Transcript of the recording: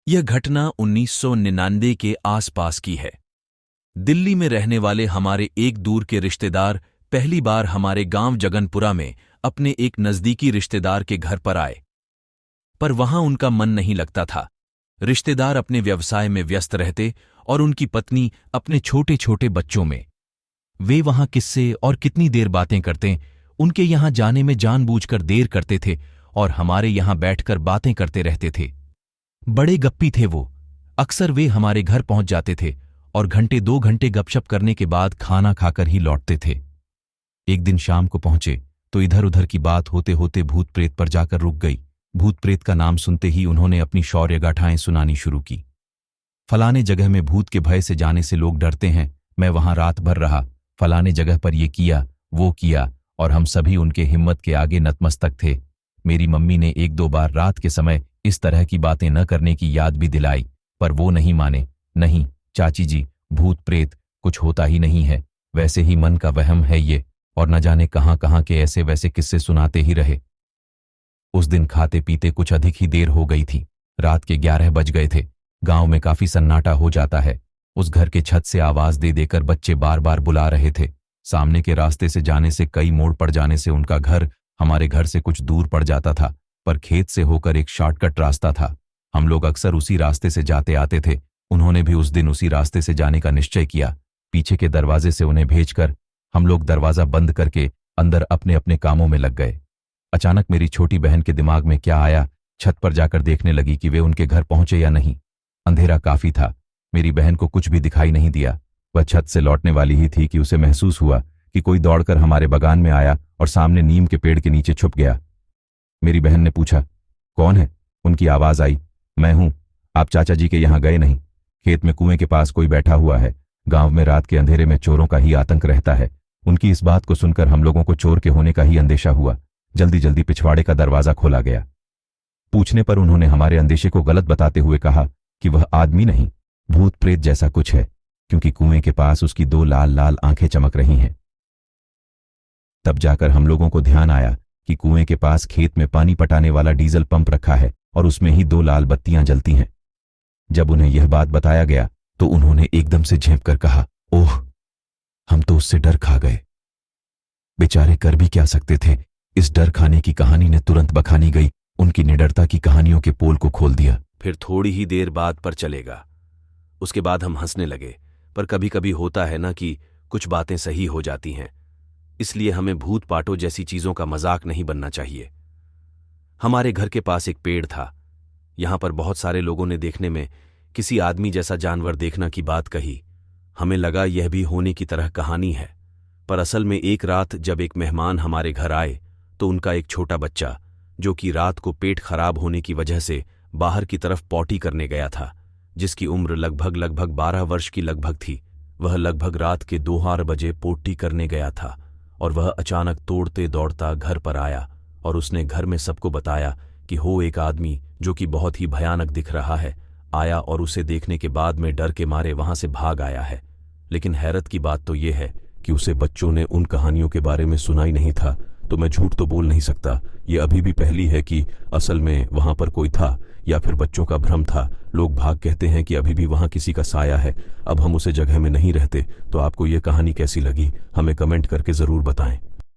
यह घटना 1999 के आसपास की है। दिल्ली में रहने वाले हमारे एक दूर के रिश्तेदार पहली बार हमारे गांव जगनपुरा में अपने एक नज़दीकी रिश्तेदार के घर पर आए, पर वहां उनका मन नहीं लगता था। रिश्तेदार अपने व्यवसाय में व्यस्त रहते और उनकी पत्नी अपने छोटे छोटे बच्चों में। वे वहां किस्से और कितनी देर बातें करते, उनके यहां जाने में जानबूझकर देर करते थे और हमारे यहां बैठकर बातें करते रहते थे। बड़े गप्पी थे वो। अक्सर वे हमारे घर पहुंच जाते थे और घंटे 2 घंटे गपशप करने के बाद खाना खाकर ही लौटते थे। एक दिन शाम को पहुंचे तो इधर उधर की बात होते होते भूत प्रेत पर जाकर रुक गई। भूत प्रेत का नाम सुनते ही उन्होंने अपनी शौर्य गाथाएं सुनानी शुरू की। फलाने जगह में भूत के भय से जाने से लोग डरते हैं, मैं वहां रात भर रहा, फलाने जगह पर ये किया वो किया, और हम सभी उनके हिम्मत के आगे नतमस्तक थे। मेरी मम्मी ने 1-2 बार रात के समय इस तरह की बातें न करने की याद भी दिलाई, पर वो नहीं माने। नहीं चाची जी, भूत प्रेत कुछ होता ही नहीं है, वैसे ही मन का वहम है ये, और न जाने कहां कहां के ऐसे वैसे किस्से सुनाते ही रहे। उस दिन खाते पीते कुछ अधिक ही देर हो गई थी। रात के 11 बज गए थे। गांव में काफी सन्नाटा हो जाता है। उस घर के छत से आवाज दे देकर बच्चे बार बार बुला रहे थे। सामने के रास्ते से जाने से कई मोड़ पड़ जाने से उनका घर हमारे घर से कुछ दूर पड़ जाता था, पर खेत से होकर एक शॉर्टकट रास्ता था। हम लोग अक्सर उसी रास्ते से जाते आते थे। उन्होंने भी उस दिन उसी रास्ते से जाने का निश्चय किया। पीछे के दरवाजे से उन्हें भेजकर हम लोग दरवाजा बंद करके अंदर अपने अपने कामों में लग गए। अचानक मेरी छोटी बहन के दिमाग में क्या आया, छत पर जाकर देखने लगी कि वे उनके घर पहुंचे या नहीं। अंधेरा काफी था, मेरी बहन को कुछ भी दिखाई नहीं दिया। वह छत से लौटने वाली ही थी कि उसे महसूस हुआ कि कोई दौड़कर हमारे बागान में आया और सामने नीम के पेड़ के नीचे छुप गया। मेरी बहन ने पूछा, कौन है? उनकी आवाज आई, मैं हूं। आप चाचा जी के यहां गए नहीं? खेत में कुएं के पास कोई बैठा हुआ है। गांव में रात के अंधेरे में चोरों का ही आतंक रहता है। उनकी इस बात को सुनकर हम लोगों को चोर के होने का ही अंदेशा हुआ। जल्दी जल्दी पिछवाड़े का दरवाजा खोला गया। पूछने पर उन्होंने हमारे अंदेशे को गलत बताते हुए कहा कि वह आदमी नहीं, भूत प्रेत जैसा कुछ है, क्योंकि कुएं के पास उसकी 2 लाल लाल आंखें चमक रही हैं। तब जाकर हम लोगों को ध्यान आया कि कुएं के पास खेत में पानी पटाने वाला डीजल पंप रखा है और उसमें ही 2 लाल बत्तियां जलती हैं। जब उन्हें यह बात बताया गया तो उन्होंने एकदम से झेंप कर कहा, ओह, हम तो उससे डर खा गए। बेचारे कर भी क्या सकते थे। इस डर खाने की कहानी ने तुरंत बखानी गई उनकी निडरता की कहानियों के पोल को खोल दिया। फिर थोड़ी ही देर बाद पर चलेगा। उसके बाद हम हंसने लगे, पर कभी कभी होता है ना कि कुछ बातें सही हो जाती हैं, इसलिए हमें भूत पाटो जैसी चीजों का मजाक नहीं बनना चाहिए। हमारे घर के पास एक पेड़ था। यहां पर बहुत सारे लोगों ने देखने में किसी आदमी जैसा जानवर देखना की बात कही। हमें लगा यह भी होने की तरह कहानी है, पर असल में एक रात जब एक मेहमान हमारे घर आए तो उनका एक छोटा बच्चा, जो कि रात को पेट खराब होने की वजह से बाहर की तरफ पॉटी करने गया था, जिसकी उम्र लगभग 12 वर्ष की लगभग थी, वह लगभग रात के 2 बजे पोटी करने गया था और वह अचानक तोड़ते दौड़ता घर पर आया और उसने घर में सबको बताया कि हो एक आदमी जो कि बहुत ही भयानक दिख रहा है आया, और उसे देखने के बाद में डर के मारे वहां से भाग आया है। लेकिन हैरत की बात तो यह है कि उसे बच्चों ने उन कहानियों के बारे में सुना ही नहीं था। तो मैं झूठ तो बोल नहीं सकता, ये अभी भी पहली है कि असल में वहां पर कोई था या फिर बच्चों का भ्रम था। लोग भाग कहते हैं कि अभी भी वहां किसी का साया है। अब हम उसे जगह में नहीं रहते। तो आपको ये कहानी कैसी लगी हमें कमेंट करके जरूर बताएं।